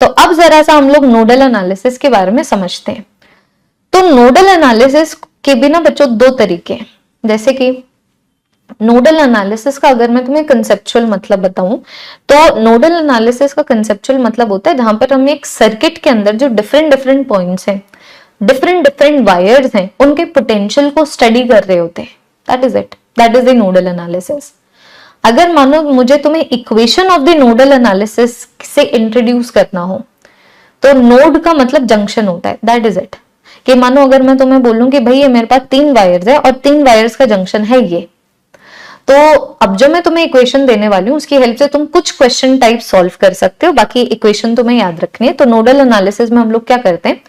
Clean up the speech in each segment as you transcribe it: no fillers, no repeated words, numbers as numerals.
तो अब जरा सा हम लोग नोडल एनालिसिस के बारे में समझते हैं। तो नोडल एनालिसिस के भी ना बच्चों दो तरीके हैं। जैसे कि नोडल एनालिसिस का अगर मैं तुम्हें कंसेप्चुअल मतलब बताऊं तो नोडल एनालिसिस का कंसेप्चुअल मतलब होता है जहां पर हम एक सर्किट के अंदर जो डिफरेंट डिफरेंट पॉइंट्स हैं, डिफरेंट डिफरेंट वायर्स हैं, उनके पोटेंशियल को स्टडी कर रहे होते हैं। That is it, that is the nodal analysis. अगर मानो मुझे तुम्हें equation of the nodal analysis से इंट्रोड्यूस करना हो तो नोड का मतलब जंक्शन होता है। That is it. कि मानो अगर मैं तुम्हें बोलूं कि भाई ये मेरे पास 3 वायर्स है और 3 वायर्स का जंक्शन है ये, तो अब जो मैं तुम्हें इक्वेशन देने वाली हूं उसकी हेल्प से तुम कुछ क्वेश्चन टाइप सॉल्व कर सकते हो, बाकी इक्वेशन तुम्हें याद रखनी है। तो नोडल एनालिसिस में हम लोग क्या करते हैं,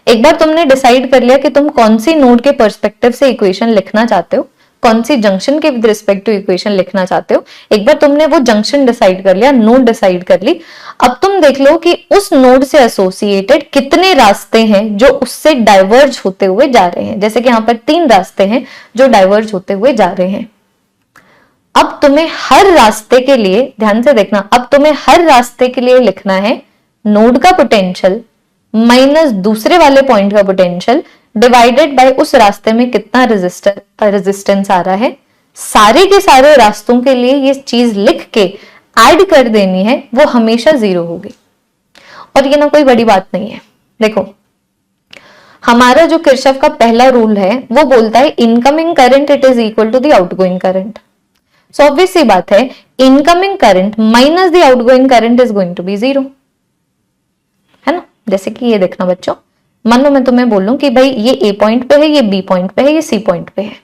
एक बार तुमने डिसाइड कर लिया कि तुम कौन सी नोड के पर्सपेक्टिव से इक्वेशन लिखना चाहते हो, कौन सी जंक्शन के विद रिस्पेक्ट टू इक्वेशन लिखना चाहते हो, एक बार तुमने वो जंक्शन डिसाइड कर लिया, नोड डिसाइड कर ली, अब तुम देख लो कि उस नोड से एसोसिएटेड कितने रास्ते हैं जो उससे डाइवर्ज होते हुए जा रहे हैं। जैसे कि यहाँ पर 3 रास्ते हैं जो डाइवर्ज होते हुए जा रहे हैं। अब तुम्हें हर रास्ते के लिए, ध्यान से देखना, अब तुम्हें हर रास्ते के लिए लिखना है नोड का पोटेंशियल माइनस दूसरे वाले पॉइंट का पोटेंशियल डिवाइडेड बाय उस रास्ते में कितना रेजिस्टेंस आ रहा है। सारे के सारे रास्तों के लिए ये चीज लिख के ऐड कर देनी है, वो हमेशा 0 होगी। और ये ना कोई बड़ी बात नहीं है। देखो हमारा जो किरचॉफ का पहला रूल है वो बोलता है incoming current it is equal to the outgoing current. So obvious सी बात है incoming current minus the outgoing current is going to be 0, है ना। जैसे कि ये देखना बच्चों, मान लो मैं तुम्हें बोलूं कि भाई ये ए पॉइंट पे है, ये बी पॉइंट पे है, ये सी पॉइंट पे है।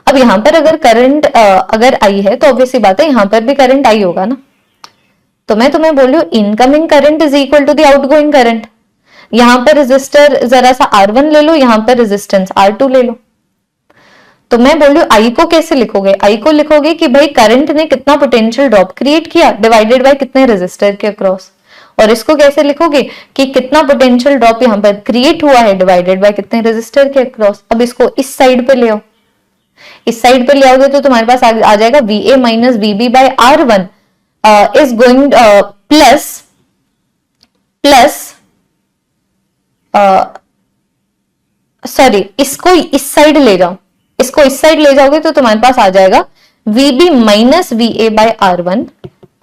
अब यहां पर अगर करंट अगर आई है तो ऑब्वियस सी बात है यहां पर भी करंट आई होगा ना। तो मैं तुम्हें बोल रही हूं incoming current is equal to the outgoing current. यहां पर रेजिस्टर जरा सा R1 ले लो, यहां पर रेजिस्टेंस R2 ले लो। तो मैं बोल रही हूँ आई को कैसे लिखोगे, आई को लिखोगे कि भाई करंट ने कितना पोटेंशियल ड्रॉप क्रिएट किया डिवाइडेड बाय कितने रेजिस्टर के अक्रॉस। और इसको कैसे लिखोगे कि कितना पोटेंशियल ड्रॉप यहां पर क्रिएट हुआ है डिवाइडेड बाय कितने रेजिस्टर के अक्रॉस। अब इसको इस साइड पे ले आओ, इस साइड पे ले आओगे तो तुम्हारे पास आ जाएगा VA minus VB by R1 is going plus sorry इसको इस साइड ले जाओ, इसको इस साइड ले जाओगे तो तुम्हारे पास आ जाएगा VB minus VA by R1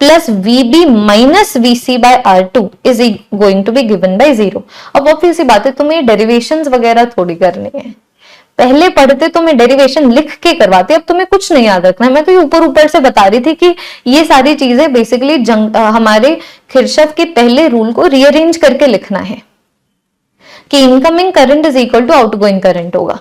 plus VB minus VC by R2 is going to be given by 0। अब ऑब्वियस सी बात है तुम्हें डेरिवेशंस वगैरह थोड़ी करनी है। पहले पढ़ते तुम्हें डेरिवेशन लिख के करवाते, अब तुम्हें कुछ नहीं याद रखना है। मैं तो ये ऊपर ऊपर से बता रही थी कि ये सारी चीजें बेसिकली हमारे किरचॉफ के पहले रूल को रीअरेंज करके लिखना है कि incoming current is equal to outgoing current होगा।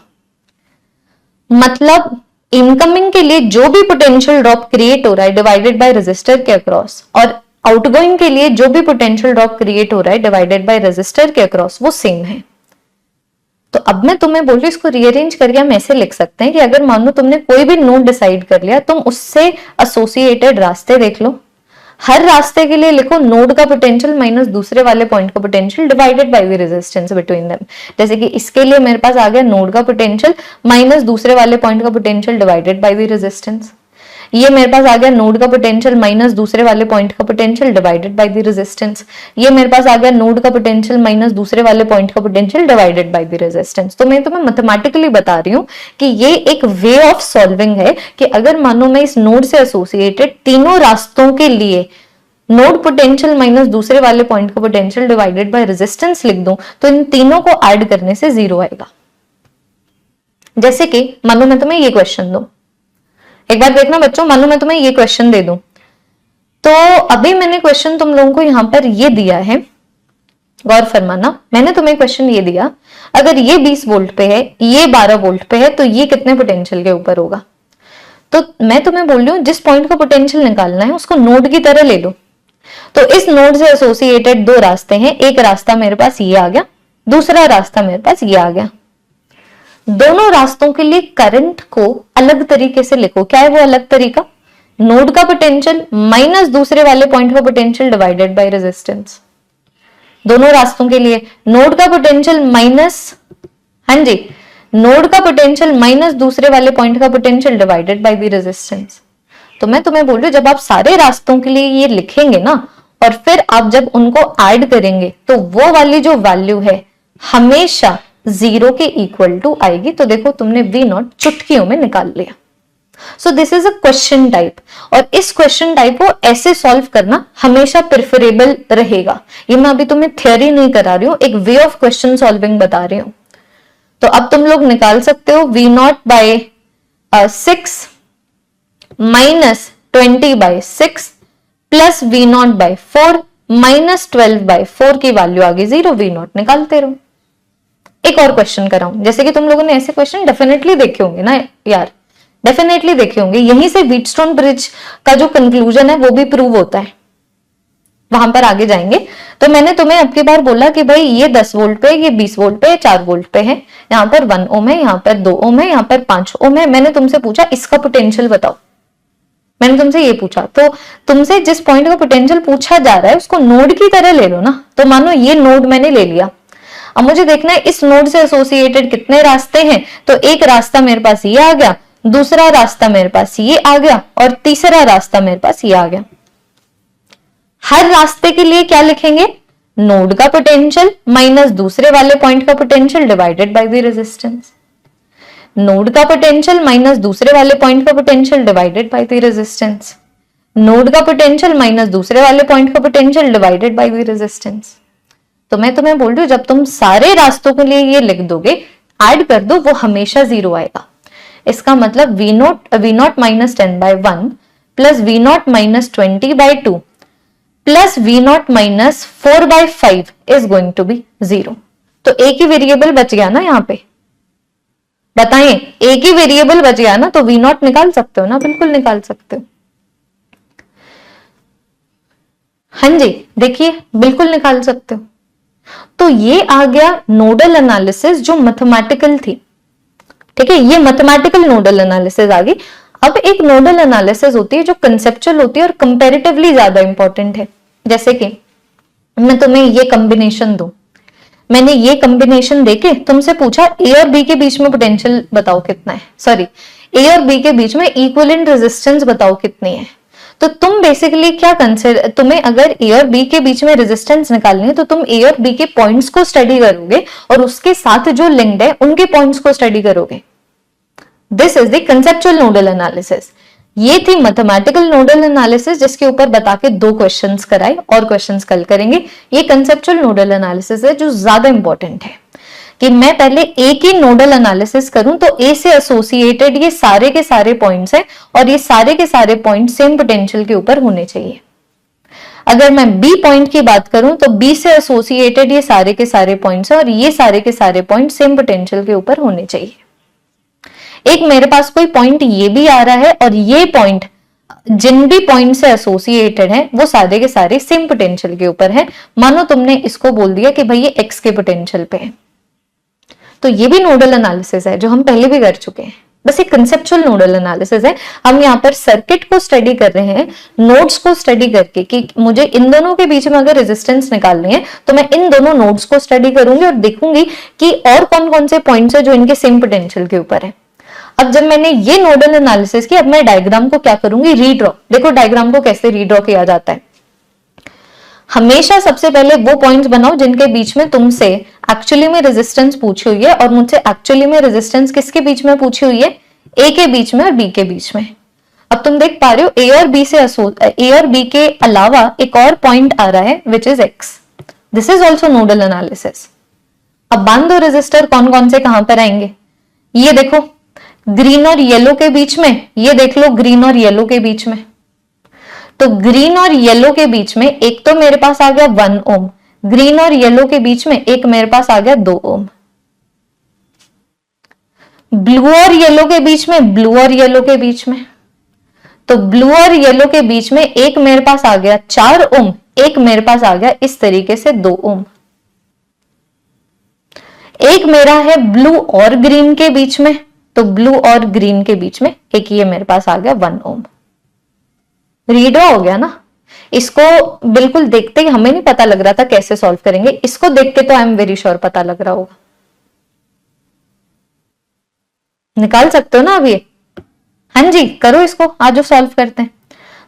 मतलब इनकमिंग के लिए जो भी पोटेंशियल ड्रॉप क्रिएट हो रहा है डिवाइडेड बाय रेजिस्टर के अक्रॉस, और आउटगोइंग के लिए जो भी पोटेंशियल ड्रॉप क्रिएट हो रहा है डिवाइडेड बाय रेजिस्टर के अक्रॉस, वो सेम है। तो अब मैं तुम्हें बोल रही हूँ इसको रीअरेंज करके हम ऐसे लिख सकते हैं कि अगर मान लो तुमने कोई भी नोड डिसाइड कर लिया, तुम उससे एसोसिएटेड रास्ते देख लो, हर रास्ते के लिए लिखो नोड का पोटेंशियल माइनस दूसरे वाले पॉइंट का potential divided by the resistance between them. जैसे कि इसके लिए मेरे पास आ गया नोड का पोटेंशियल माइनस दूसरे वाले पॉइंट का potential divided by the resistance. ये मेरे पास आ गया नोड का पोटेंशियल माइनस दूसरे वाले पॉइंट का potential divided by the resistance. ये मेरे पास आ गया नोड का पोटेंशियल माइनस दूसरे वाले पॉइंट का potential divided by the resistance. तो मैं तुम्हें मैथमेटिकली बता रही हूं कि ये एक वे ऑफ सॉल्विंग है कि अगर मानो मैं इस नोड से एसोसिएटेड तीनों रास्तों के लिए नोड पोटेंशियल माइनस दूसरे वाले पॉइंट का पोटेंशियल डिवाइडेड बाय रेजिस्टेंस लिख दूं तो इन तीनों को ऐड करने से 0 आएगा। जैसे कि मानो मैं तुम्हें ये क्वेश्चन दूं, एक बार देखना बच्चों, मानो मैं तुम्हें ये क्वेश्चन दे दूं, तो अभी मैंने क्वेश्चन तुम लोगों को यहां पर ये दिया है, गौर फरमाना, मैंने तुम्हें क्वेश्चन ये दिया अगर ये 20 वोल्ट पे है, ये 12 वोल्ट पे है, तो ये कितने पोटेंशियल के ऊपर होगा। तो मैं तुम्हें बोल रही हूं जिस पॉइंट का पोटेंशियल निकालना है उसको नोड की तरह ले लो। तो इस नोड से एसोसिएटेड 2 रास्ते हैं, एक रास्ता मेरे पास ये आ गया, दूसरा रास्ता मेरे पास ये आ गया। दोनों रास्तों के लिए करंट को अलग तरीके से लिखो। क्या है वो अलग तरीका, नोड का पोटेंशियल माइनस दूसरे वाले पॉइंट का पोटेंशियल डिवाइडेड बाय रेजिस्टेंस। दोनों रास्तों के लिए नोड का पोटेंशियल माइनस, हाँ जी, नोड का पोटेंशियल माइनस दूसरे वाले पॉइंट का potential divided by the resistance. तो मैं तुम्हें बोल रही हूं जब आप सारे रास्तों के लिए ये लिखेंगे ना और फिर आप जब उनको ऐड करेंगे तो वो वाली जो वैल्यू है हमेशा 0 के इक्वल टू आएगी। तो देखो तुमने V0 चुटकियों में निकाल लिया। So this is a question type, और इस क्वेश्चन टाइप को ऐसे सॉल्व करना हमेशा प्रेफरेबल रहेगा। ये मैं अभी तुम्हें थ्योरी नहीं करा रही हूं, एक वे ऑफ क्वेश्चन सॉल्विंग बता रही हूं। तो अब तुम लोग निकाल सकते हो V0 by 6 minus 20 by 6 plus V0 by 4 minus 12 by 4 की वैल्यू आ गई 0। V0 निकालते रहो। एक और क्वेश्चन कराऊं, जैसे कि तुम लोगों ने ऐसे क्वेश्चन डेफिनेटली देखे होंगे ना यार, डेफिनेटली देखे होंगे। यहीं से व्हीटस्टोन ब्रिज का जो कंक्लूजन है वो भी प्रूव होता है, वहां पर आगे जाएंगे। तो मैंने तुम्हें अब की बार बोला कि भाई ये 10 वोल्ट पे, ये 20 वोल्ट पे, 4 वोल्ट पे है, यहाँ पर 1 ओम है, यहाँ पर 2 ओम है, यहाँ पर 5 ओम है। मैंने तुमसे पूछा इसका पोटेंशियल बताओ, मैंने तुमसे ये पूछा। तो तुमसे जिस पॉइंट का पोटेंशियल पूछा जा रहा है उसको नोड की तरह ले लो ना। तो मानो ये नोड मैंने ले लिया, अब मुझे देखना है इस नोड से एसोसिएटेड कितने रास्ते हैं। तो एक रास्ता मेरे पास ये आ गया, दूसरा रास्ता मेरे पास ये आ गया, और तीसरा रास्ता मेरे पास ये आ गया। हर रास्ते के लिए क्या लिखेंगे? नोड का पोटेंशियल माइनस दूसरे वाले पॉइंट का potential divided by the resistance. Node का पोटेंशियल माइनस दूसरे वाले पॉइंट का potential divided by the resistance. Node का पोटेंशियल माइनस दूसरे वाले पॉइंट का potential divided by the resistance. तो मैं तुम्हें बोल रही हूं, जब तुम सारे रास्तों के लिए ये लिख दोगे, ऐड कर दो, वो हमेशा 0 आएगा। इसका मतलब V0 minus 10 by 1 plus V0 minus 20 by 2 plus V0 minus 4 by 5 is going to be 0। तो एक ही वेरिएबल बच गया ना यहाँ पे, बताएं, एक ही वेरिएबल बच गया ना। तो V0 निकाल सकते हो ना, बिल्कुल निकाल सकते हो। हाँ जी, देखिए बिल्कुल निकाल सकते हो। तो ये आ गया नोडल एनालिसिस जो मैथमेटिकल थी, ठीक है, ये मैथमेटिकल नोडल एनालिसिस आ गई। अब एक नोडल एनालिसिस होती है जो कंसेप्चुअल होती है और कंपैरेटिवली ज्यादा इंपॉर्टेंट है। जैसे कि मैं तुम्हें ये कॉम्बिनेशन दूं, मैंने ये कॉम्बिनेशन देके तुमसे पूछा ए और बी के बीच में पोटेंशियल बताओ कितना है, सॉरी ए और बी के बीच में इक्विवेलेंट रेजिस्टेंस बताओ कितनी है। तो तुम बेसिकली क्या कंसिडर, तुम्हें अगर ए और बी के बीच में रेजिस्टेंस निकालनी है तो तुम ए और बी के पॉइंट्स को स्टडी करोगे और उसके साथ जो लिंक्ड है उनके पॉइंट्स को स्टडी करोगे। This is the conceptual nodal analysis. ये थी मैथमेटिकल नोडल एनालिसिस जिसके ऊपर बता के 2 क्वेश्चंस कराए, और क्वेश्चंस कल करेंगे। ये कंसेप्चुअल नोडल एनालिसिस है जो ज्यादा इंपॉर्टेंट है कि मैं पहले एक ही नोडल एनालिसिस करूं तो ए से एसोसिएटेड ये सारे के सारे पॉइंट्स हैं और ये सारे के सारे पॉइंट सेम पोटेंशियल के ऊपर होने चाहिए। अगर मैं बी पॉइंट की बात करूं तो बी से एसोसिएटेड ये सारे के सारे पॉइंट्स हैं और ये सारे के सारे पॉइंट सेम पोटेंशियल के ऊपर होने चाहिए। एक मेरे पास कोई पॉइंट ये भी आ रहा है और ये पॉइंट जिन भी पॉइंट से एसोसिएटेड है वो सारे के सारे सेम पोटेंशियल के ऊपर है। मानो तुमने इसको बोल दिया कि भाई ये एक्स के पोटेंशियल पे है, तो ये भी नोडल एनालिसिस है जो हम पहले भी कर चुके हैं, बस एक कंसेप्चुअल नोडल एनालिसिस है। हम यहाँ पर सर्किट को स्टडी कर रहे हैं, नोड्स को स्टडी करके कि मुझे इन दोनों के बीच में अगर रेजिस्टेंस निकालनी है तो मैं इन दोनों नोड्स को स्टडी करूंगी और देखूंगी कि और कौन कौन से पॉइंट्स है जो इनके सेम पोटेंशियल के ऊपर है। अब जब मैंने ये नोडल एनालिसिस की, अब मैं डायग्राम को क्या करूंगी, रीड्रॉ। देखो डायग्राम को कैसे रीड्रॉ किया जाता है। हमेशा सबसे पहले वो पॉइंट्स बनाओ जिनके बीच में तुमसे एक्चुअली में रेजिस्टेंस पूछी हुई है, और मुझसे एक्चुअली में रेजिस्टेंस किसके बीच में पूछी हुई है, ए के बीच में और बी के बीच में। अब तुम देख पा रहे हो ए और बी के अलावा एक और पॉइंट आ रहा है which is x. This is also nodal analysis. अब बांध दो रेजिस्टर कौन कौन से कहां पर आएंगे। ये देखो ग्रीन और येलो के बीच में, ये देख लो ग्रीन और येलो के बीच में। तो ग्रीन और येलो के बीच में एक तो मेरे पास आ गया 1 ओम, ग्रीन और येलो के बीच में एक मेरे पास आ गया 2 ओम। ब्लू और येलो के बीच में, ब्लू और येलो के बीच में, तो ब्लू और येलो के बीच में एक मेरे पास आ गया 4 ओम, एक मेरे पास आ गया इस तरीके से 2 ओम। एक मेरा है ब्लू और ग्रीन के बीच में, तो ब्लू और ग्रीन के बीच में एक ये मेरे पास आ गया 1 ओम। रीड हो गया ना। इसको बिल्कुल देखते ही हमें नहीं पता लग रहा था कैसे सॉल्व करेंगे, इसको देख के तो आई एम वेरी श्योर पता लग रहा होगा। निकाल सकते हो ना अभी? हाँ जी, करो इसको, आज जो सॉल्व करते हैं।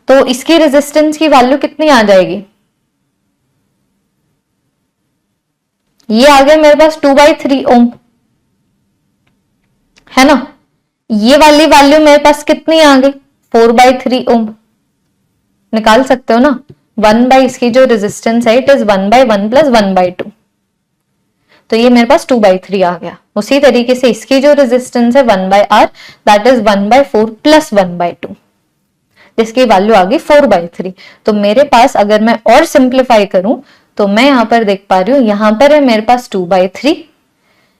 तो इसकी रेजिस्टेंस की वैल्यू कितनी आ जाएगी, ये आ गया मेरे पास 2/3 ओम, है ना। ये वाली वैल्यू मेरे पास कितनी आ गई, 4/3 ओम। निकाल सकते हो ना, 1 बाई इसकी जो रेजिस्टेंस है इट इज 1/1 प्लस 1/2, तो ये मेरे पास 2/3 आ गया। उसी तरीके से इसकी जो रेजिस्टेंस है 1/r दैट इज 1/4 प्लस 1/2, जिसकी वैल्यू आ गई 4/3। तो मेरे पास अगर मैं और सिंप्लीफाई करूं तो मैं यहां पर देख पा रही हूं, यहां पर है मेरे पास 2/3,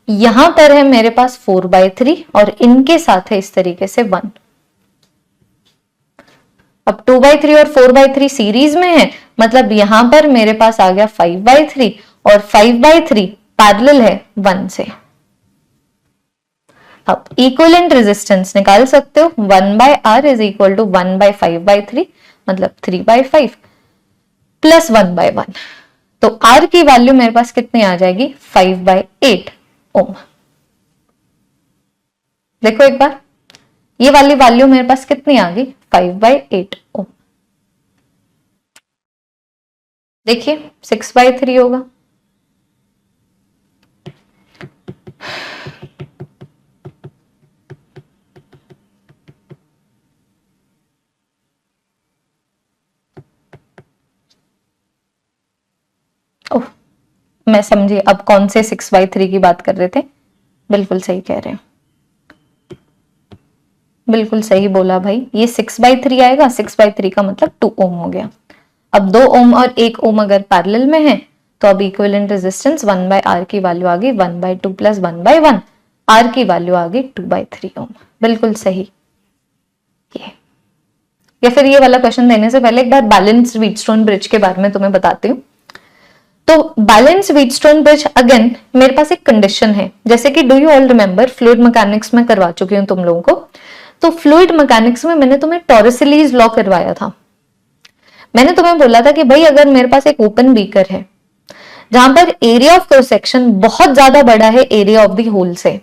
यहां पर है मेरे पास 4/3 और इनके साथ है इस तरीके से 1। अब 2/3 और 4/3 सीरीज में है, मतलब यहां पर मेरे पास आ गया 5/3 और 5/3 पैरेलल है 1 से। अब इक्विवेलेंट रेजिस्टेंस निकाल सकते हो, 1/r इज इक्वल टू 1/5/3 मतलब 3/5 प्लस 1/1, तो r की वैल्यू मेरे पास कितनी आ जाएगी, 5/8 ओम। देखो एक बार, ये वाली वैल्यू मेरे पास कितनी आ गई, 5/8 ओम। देखिए 6/3 होगा। ओह, मैं समझी अब कौन से 6/3 की बात कर रहे थे। बिल्कुल सही कह रहे हैं, बिल्कुल सही बोला भाई, ये 6/3 आएगा, 6/3 का मतलब 2 ओम हो गया। अब 2 ओम और 1 ओम अगर पैरेलल में है तो अब इक्विवेलेंट रेजिस्टेंस 1/r की वैल्यू आ गई 1/2 प्लस 1/1, r की वैल्यू आ गई 2/3 ओम। बिल्कुल सही। ये या फिर ये वाला क्वेश्चन देने से पहले एक बार बैलेंस व्हीटस्टोन ब्रिज के बारे में तुम्हें बताती हूँ। तो बैलेंस व्हीटस्टोन ब्रिज अगेन मेरे पास एक कंडीशन है, जैसे कि do you all remember fluid mechanics में करवा चुकी हूं तुम लोगों को। तो फ्लूइड मैकेनिक्स में मैंने तुम्हें टॉरसिलीज लॉ करवाया था। मैंने तुम्हें बोला था कि भाई अगर मेरे पास एक ओपन बीकर है जहां पर एरिया ऑफ क्रॉस सेक्शन बहुत ज्यादा बड़ा है एरिया ऑफ द होल से,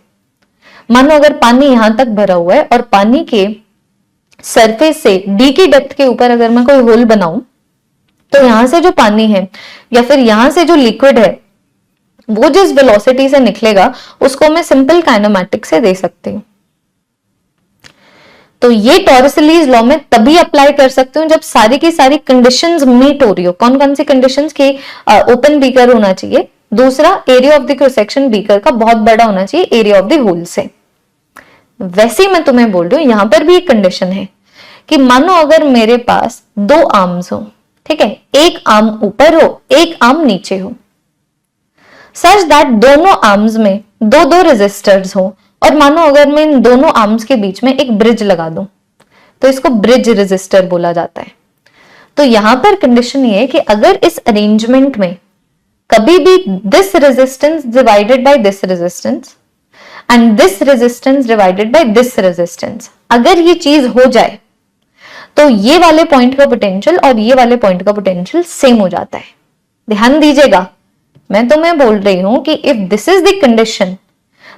मानो अगर पानी यहां तक भरा हुआ है और पानी के सरफेस से डी की डेप्थ के ऊपर अगर मैं कोई होल बनाऊं, तो यहां से जो पानी है या फिर यहां से जो लिक्विड है वो जिस वेलोसिटी से निकलेगा उसको मैं सिंपल काइनेमैटिक्स से दे सकती हूं। तो ये टॉरसिलीज लॉ में तभी अप्लाई कर सकती हूँ जब सारी की सारी कंडीशंस मीट हो रही हो। कौन कौन सी कंडीशंस की, ओपन बीकर होना चाहिए, दूसरा area of the cross section beaker का बहुत बड़ा होना चाहिए एरिया ऑफ द होल से। वैसे ही मैं तुम्हें बोल रही हूं यहां पर भी एक कंडीशन है कि मानो अगर मेरे पास 2 आर्म्स हो, ठीक है, एक आर्म ऊपर हो एक आर्म नीचे हो, सच दैट दोनों आर्म्स में 2-2 रेजिस्टर्स हो, और मानो अगर मैं इन दोनों आर्म्स के बीच में एक ब्रिज लगा दूं तो इसको ब्रिज रेजिस्टर बोला जाता है। तो यहां पर कंडीशन ये है कि अगर इस अरेंजमेंट में कभी भी this resistance divided by this resistance and this resistance divided by this resistance, अगर ये चीज हो जाए तो ये वाले पॉइंट का पोटेंशियल और ये वाले पॉइंट का पोटेंशियल सेम हो जाता है। ध्यान दीजिएगा, मैं तुम्हें बोल रही हूं कि if this is the condition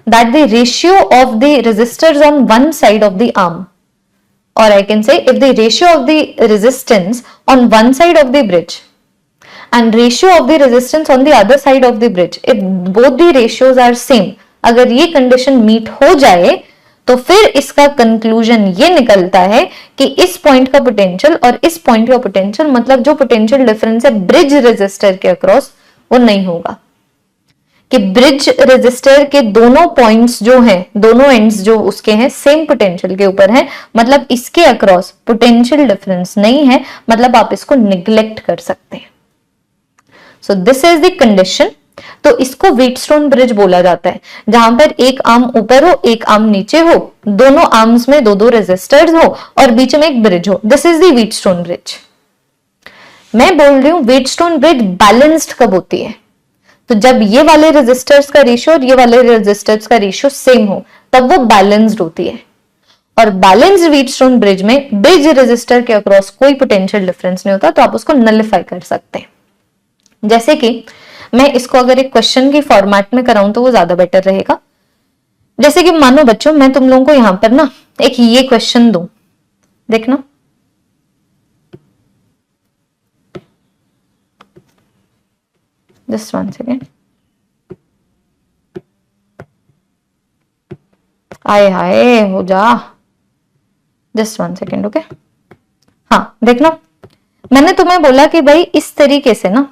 that the ratio of the resistors on one side of the arm, or I can say if the ratio of the resistance on one side of the bridge and ratio of the resistance on the other side of the bridge, if both the ratios are same, अगर ये condition meet हो जाए तो फिर इसका conclusion ये निकलता है कि इस पॉइंट का पोटेंशियल और इस पॉइंट का पोटेंशियल, मतलब जो पोटेंशियल डिफरेंस है ब्रिज रेजिस्टर के अक्रॉस, वो नहीं होगा। कि ब्रिज रेजिस्टर के दोनों पॉइंट्स जो हैं, दोनों एंड्स जो उसके हैं सेम पोटेंशियल के ऊपर हैं, मतलब इसके अक्रॉस पोटेंशियल डिफरेंस नहीं है, मतलब आप इसको निग्लेक्ट कर सकते हैं। So this is the condition. तो इसको व्हीटस्टोन ब्रिज बोला जाता है, जहां पर एक आर्म ऊपर हो एक आर्म नीचे हो, दोनों आर्म्स में 2-2 रेजिस्टर्स हो और बीच में एक ब्रिज हो। This is the Wheatstone bridge. मैं बोल रही हूं व्हीटस्टोन ब्रिज बैलेंस्ड कब होती है, तो जब ये वाले रेजिस्टर्स का रेशियो और ये वाले रेजिस्टर्स का रेशियो सेम हो तब वो बैलेंस्ड होती है। और बैलेंस्ड व्हीटस्टोन ब्रिज में ब्रिज रेजिस्टर के अक्रॉस कोई पोटेंशियल डिफरेंस नहीं होता, तो आप उसको नलिफाई कर सकते हैं। जैसे कि मैं इसको अगर एक क्वेश्चन की फॉर्मेट में कराऊं तो वो ज्यादा बेटर रहेगा। जैसे कि मानो बच्चों मैं तुम लोगों को यहां पर ना एक ये क्वेश्चन दूं, देखना जस्ट 1 सेकेंड। आए हाय हो जा, जस्ट 1 सेकेंड ओके। हाँ देखना, मैंने तुम्हें बोला कि भाई इस तरीके से ना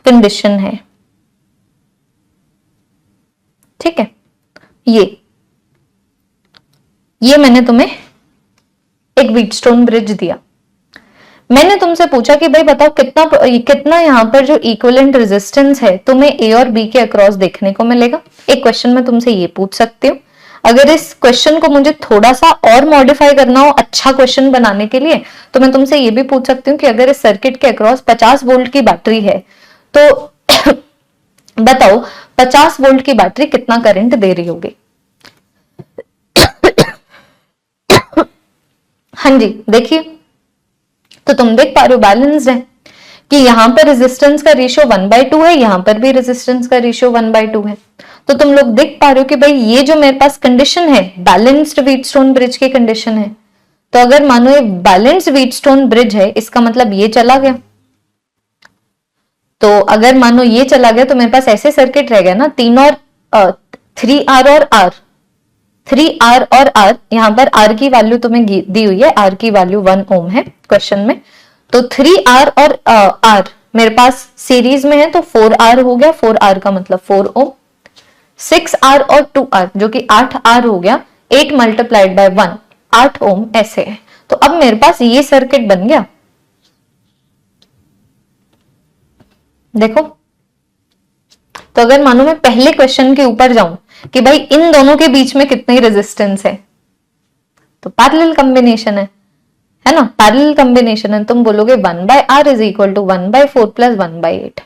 कंडीशन है, ठीक है। ये मैंने तुम्हें एक व्हीटस्टोन ब्रिज दिया, मैंने तुमसे पूछा कि भाई बताओ कितना कितना यहाँ पर जो इक्विवेलेंट रेजिस्टेंस है तुम्हें ए और बी के अक्रॉस देखने को मिलेगा। एक क्वेश्चन में तुमसे ये पूछ सकती हूँ। अगर इस क्वेश्चन को मुझे थोड़ा सा और मॉडिफाई करना हो अच्छा क्वेश्चन बनाने के लिए, तो मैं तुमसे ये भी पूछ सकती हूँ कि अगर इस सर्किट के अक्रॉस 50 वोल्ट की बैटरी है तो बताओ 50 वोल्ट की बैटरी कितना करंट दे रही होगी। हाँ जी देखिए, तो तुम देख पा रहे हो बैलेंस्ड है कि यहां पर रेजिस्टेंस का रेशियो 1/2 है, यहां पर भी रेजिस्टेंस का रेशियो 1/2 है। तो तुम लोग देख पा रहे हो कि भाई ये जो मेरे पास कंडीशन है बैलेंस्ड व्हीटस्टोन ब्रिज की कंडीशन है। तो अगर मानो ये बैलेंस्ड व्हीटस्टोन ब्रिज है, इसका मतलब ये चला गया। तो अगर मानो ये चला गया तो मेरे पास ऐसे सर्किट रह गया ना 3R और R, 3R और R, यहां पर R की वैल्यू तुम्हें दी हुई है, R की वैल्यू 1 ओम है क्वेश्चन में। तो 3R और R मेरे पास सीरीज में है तो 4R हो गया, 4R का मतलब 4 ओम। 6R और 2R जो कि 8R हो गया, 8 मल्टीप्लाइड बाय 1 8 ओम ऐसे है। तो अब मेरे पास ये सर्किट बन गया, देखो। तो अगर मानो मैं पहले क्वेश्चन के ऊपर जाऊं कि भाई इन दोनों के बीच में कितनी रेजिस्टेंस है, तो पैरेलल कॉम्बिनेशन है ना, पैरेलल कॉम्बिनेशन है। तुम बोलोगे 1/R is equal to 1/4 plus 1/8,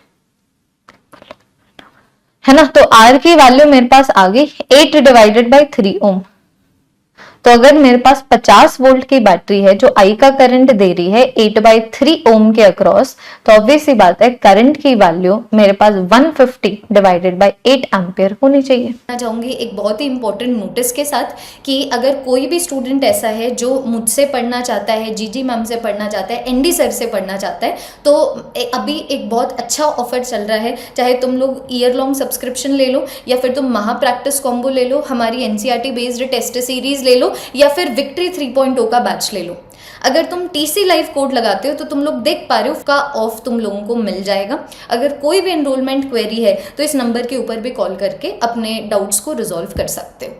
है ना। तो R की वैल्यू मेरे पास आ गई 8 डिवाइडेड बाई 3 ओम। तो अगर मेरे पास 50 वोल्ट की बैटरी है जो आई का करंट दे रही है 8/3 ओम के अक्रॉस, तो ऑब्वियस सी बात है करंट की वैल्यू मेरे पास 150 डिवाइडेड बाय 8 एम्पियर होनी चाहिए। मैं चाहूँगी एक बहुत ही इंपॉर्टेंट नोटिस के साथ कि अगर कोई भी स्टूडेंट ऐसा है जो मुझसे पढ़ना चाहता है, जीजी मैम से पढ़ना चाहता है, एनडी सर से पढ़ना चाहता है, तो अभी एक बहुत अच्छा ऑफर चल रहा है। चाहे तुम लोग ईयर लॉन्ग सब्सक्रिप्शन ले लो या फिर तुम महा प्रैक्टिस कॉम्बो ले लो, हमारी एनसीईआरटी बेस्ड टेस्ट सीरीज ले लो या फिर विक्ट्री 3.0 का बैच ले लो। अगर तुम टीसी लाइव कोड लगाते हो तो तुम लोग देख पा रहे हो उसका ऑफ तुम लोगों को मिल जाएगा। अगर कोई भी एनरोलमेंट क्वेरी है तो इस नंबर के ऊपर भी कॉल करके अपने डाउट्स को रिजॉल्व कर सकते हो।